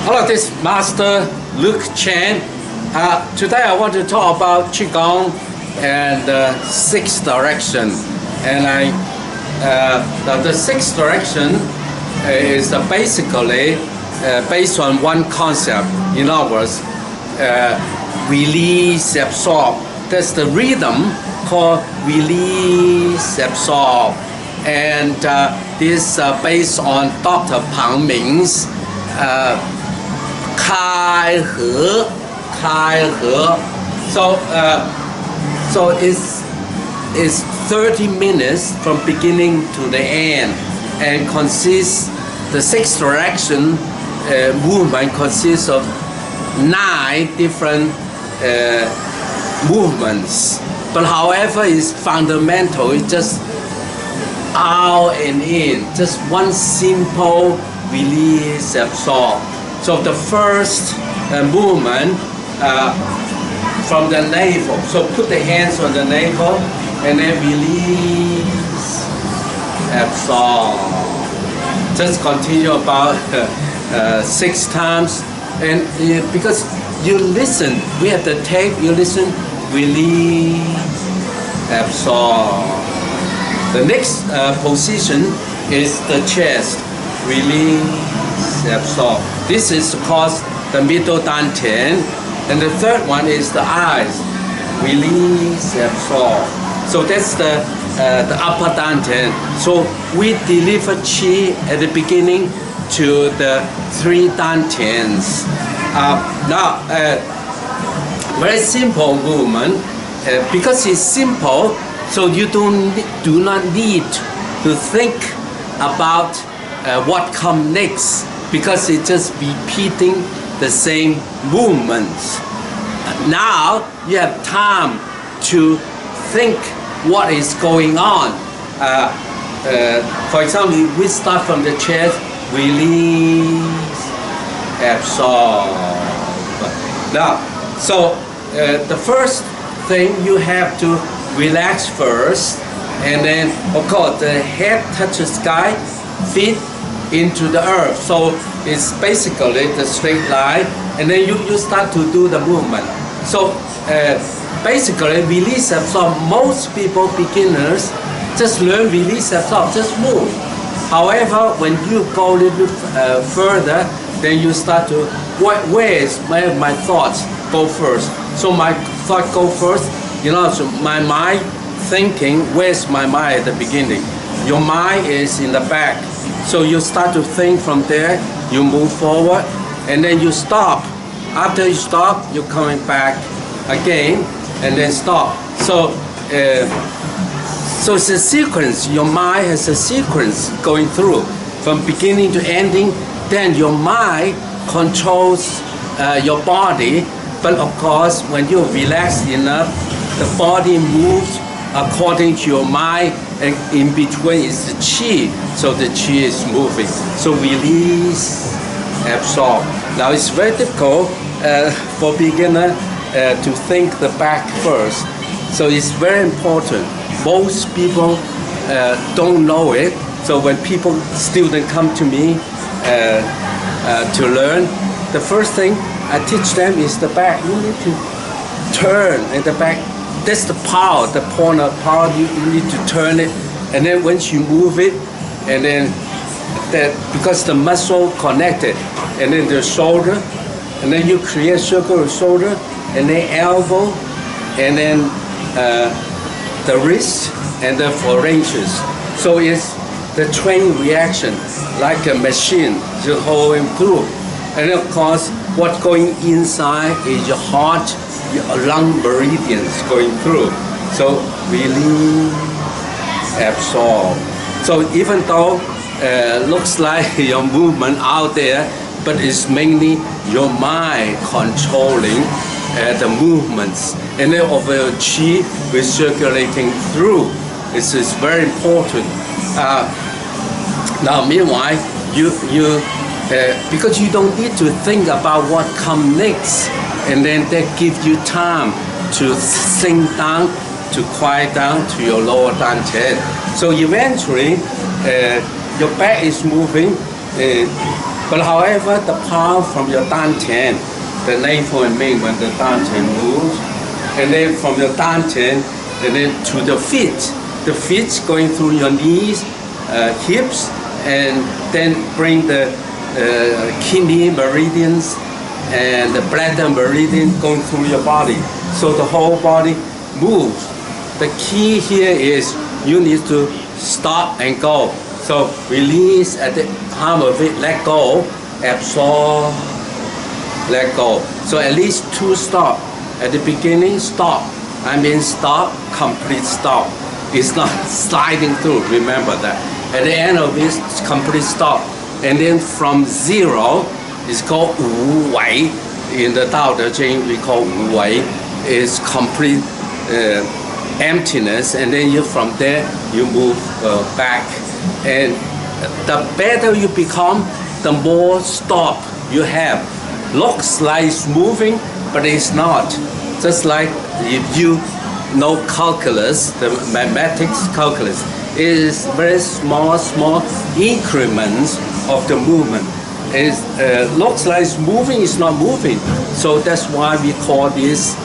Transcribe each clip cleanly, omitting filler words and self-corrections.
Hello, this is Master Luke Chen. Today I want to talk about Qigong and 6 Direction. And the 6 Direction is basically based on one concept. In other words, release, absorb. That's the rhythm called release, absorb. And this based on Dr. Pang Ming's 开合 So it's 30 minutes from beginning to the end, and consists the 6 Direction movement consists of 9 different movements. But however, it's fundamental. It's just out and in, just one simple release, absorb. So the first movement from the navel. So put the hands on the navel and then release, absorb. Just continue about 6 times. And because you listen, we have the tape, you listen, release, absorb. The next position is the chest. Release, absorb. This is called the middle dantian. And the third one is the eyes. Release, absorb. So that's the upper dantian. So we deliver qi at the beginning to the 3 dantians. Now, very simple movement. Because it's simple, so you do not need to think about what comes next, because it's just repeating the same movements. Now you have time to think what is going on. For example, we start from the chest, release, absorb. Now, so the first thing, you have to relax first, and then of course the head touches sky, feet into the earth. So it's basically the straight line, and then you start to do the movement. So basically release, absorb. Most people, beginners, just learn release, absorb, just move. However, when you go a little bit further, then you start to, where is my thoughts go first? So my thought go first, so my mind thinking, where's my mind at the beginning? Your mind is in the back. So you start to think from there, you move forward, and then you stop. After you stop, you're coming back again, and then stop. So it's a sequence. Your mind has a sequence going through from beginning to ending. Then your mind controls your body. But of course, when you're relaxed enough, the body moves according to your mind, and in between is the qi. So the qi is moving. So release, absorb. Now it's very difficult for beginner to think the back first. So it's very important. Most people don't know it. So when students come to me to learn, the first thing I teach them is the back. You need to turn at the back. That's the power, the point of power. You need to turn it, and then once you move it, and then because the muscle connected, and then the shoulder, and then you create circle of shoulder, and then elbow, and then the wrist, and the phalanges. So it's the train reaction, like a machine, to hold and through. And of course, what's going inside is your heart, your lung meridians going through. So release, absorb. So even though looks like your movement out there, but it's mainly your mind controlling the movements, and then of your qi recirculating through. This is very important. Now, meanwhile, because you don't need to think about what comes next, and then that gives you time to sink down, to quiet down to your lower dantian. So eventually, your back is moving But however, the power from your dantian, the navel and ming when the dantian moves, and then from your dantian, and then to the feet going through your knees, hips, and then bring the kidney meridians and the bladder meridian going through your body. So the whole body moves. The key here is you need to stop and go. So release at the arm of it, let go, absorb, let go. So at least 2 stop. At the beginning, stop. I mean stop, complete stop. It's not sliding through, remember that. At the end of it, it's complete stop. And then from 0, it's called 无为. In the Tao Te Ching, we call 无为. It's complete emptiness. And then from there, you move back. And the better you become, the more stop you have. Looks like it's moving, but it's not. Just like if you know calculus, the mathematics calculus, it is very small increments of the movement. It looks like it's moving, it's not moving. So that's why we call this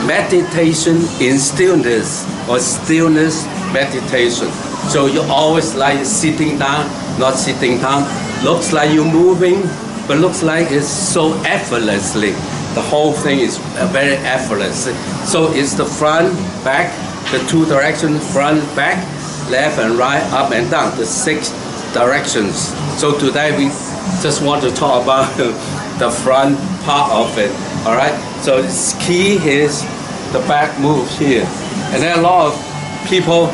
meditation in stillness or stillness meditation. So you always like sitting down, not sitting down. Looks like you're moving, but looks like it's so effortlessly. The whole thing is very effortless. So it's the front, back, the 2 directions, front, back, left and right, up and down, the 6 directions. So today we just want to talk about the front part of it. All right. So the key is the back moves here, and then a lot of people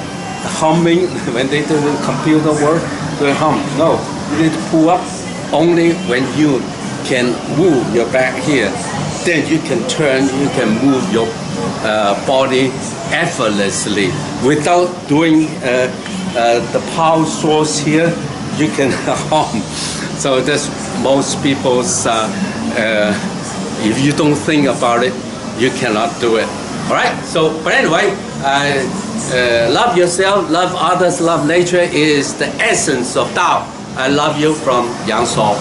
humming when they do the computer work. They hum. No, you need to pull up only when you can move your back here. Then you can turn. You can move your body effortlessly without doing the power source here. You can hum. So that's most people's. If you don't think about it, you cannot do it. All right. So, but anyway, love yourself, love others, love nature is the essence of Tao. I love you from Yang So.